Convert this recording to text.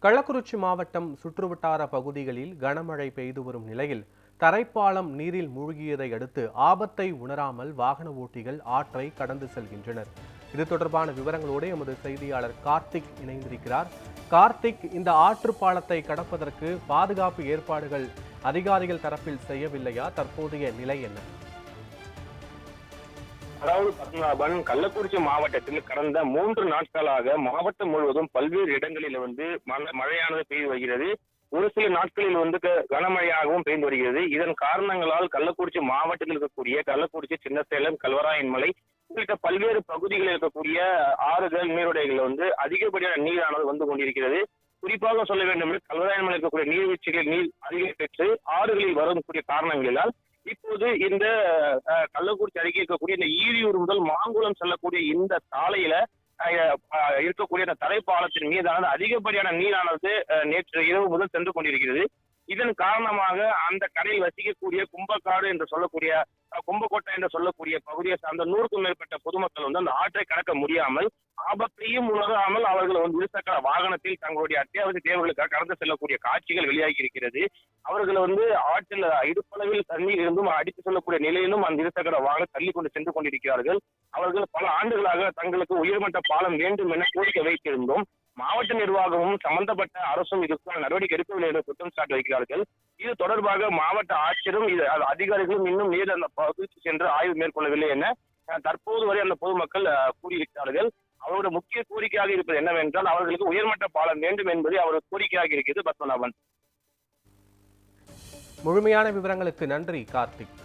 கள்ளக்குறிச்சி மாவட்டம் சுற்றுவட்டார பகுதிகளில் கனமழை பெய்து வரும் நிலையில் தரைப்பாலம் நீரில் மூழ்கியதை அடுத்து ஆபத்தை உணராமல் வாகன ஓட்டிகள் ஆற்றை கடந்து செல்கின்றனர். இது தொடர்பான விவரங்களோடு எமது செய்தியாளர் கார்த்திக் இணைந்திருக்கிறார். கார்த்திக், இந்த ஆற்று பாலத்தை கடப்பதற்கு பாதுகாப்பு ஏற்பாடுகள் அதிகாரிகள் தரப்பில் செய்யவில்லையா? தற்போதைய நிலை என்ன? அதாவது பத்மநாபன், கள்ளக்குறிச்சி மாவட்டத்தில் கடந்த 3 நாட்களாக மாவட்டம் முழுவதும் பல்வேறு இடங்களில் மழையானது பெய்து வருகிறது. ஒரு சில நாட்களில் கனமழையாகவும் பெய்து வருகிறது. இதன் காரணங்களால் கள்ளக்குறிச்சி மாவட்டத்தில் இருக்கக்கூடிய கள்ளக்குறிச்சி, சின்னசேலம், கல்வராயன்மலை உள்ளிட்ட பல்வேறு பகுதிகளில் இருக்கக்கூடிய ஆறுகள், நீரோடைகள் அதிகப்படியான நீரானது வந்து கொண்டிருக்கிறது. குறிப்பாக சொல்ல வேண்டும் என்று கல்வராயன்மலை இருக்கக்கூடிய நீர்வீழ்ச்சிகள் நீர் அதிகம் பெற்று ஆறுகளில் வரக்கூடிய காரணங்களினால் இப்போது இந்த கள்ளக்குறிச்சி அருகே இருக்கக்கூடிய இந்த ஈரியூர் முதல் மாங்குளம் செல்லக்கூடிய இந்த சாலையில இருக்கக்கூடிய இந்த தரைப்பாலத்தின் மீதானது அதிகப்படியான நீரானது நேற்று இரவு முதல் சென்று கொண்டிருக்கிறது. இதன் காரணமாக அந்த கரையில் வசிக்கக்கூடிய கும்பக்காடு என்று சொல்லக்கூடிய கும்பக்கோட்டை என்று சொல்லக்கூடிய பகுதியை சார்ந்த 100க்கும் மேற்பட்ட பொதுமக்கள் அந்த ஆற்றை கடக்க முடியாமல் ஆபத்தையும் உணராமல் அவர்கள் இருசக்கர வாகனத்தில் தங்களுடைய அத்தியாவசிய தேவைகளுக்காக கடந்து செல்லக்கூடிய காட்சிகள் வெளியாகி இருக்கிறது. அவர்கள் ஆற்றில் இடுப்பளவில் தண்ணீர் இருந்தும் அடித்து செல்லக்கூடிய நிலையிலும் அந்த இருசக்கர வாகனம் தள்ளி கொண்டு சென்று கொண்டிருக்கிறார்கள். அவர்கள் பல ஆண்டுகளாக தங்களுக்கு உயர்மட்ட பாலம் வேண்டும் என கோரிக்கை வைத்திருந்தோம். மாவட்ட நிர்வாகமும் சம்பந்தப்பட்ட அரசும் இதுக்கான நடவடிக்கை எடுக்கவில்லை என்று குற்றம் சாட்டி வைக்கிறார்கள். இது தொடர்பாக மாவட்ட ஆட்சியரும் அதிகாரிகளும் இன்னும் நேரில் அந்த பகுதிக்கு சென்று ஆய்வு மேற்கொள்ளவில்லை என தற்போது வரை அந்த பொதுமக்கள் கூறியிருக்கிறார்கள். அவருடைய முக்கிய கோரிக்கையாக இருப்பது என்னவென்றால் அவர்களுக்கு உயர்மட்ட பாலம் வேண்டும் என்பது அவரது கோரிக்கையாக இருக்கிறது. பத்மநாபன், முழுமையான விவரங்களுக்கு நன்றி கார்த்திக்.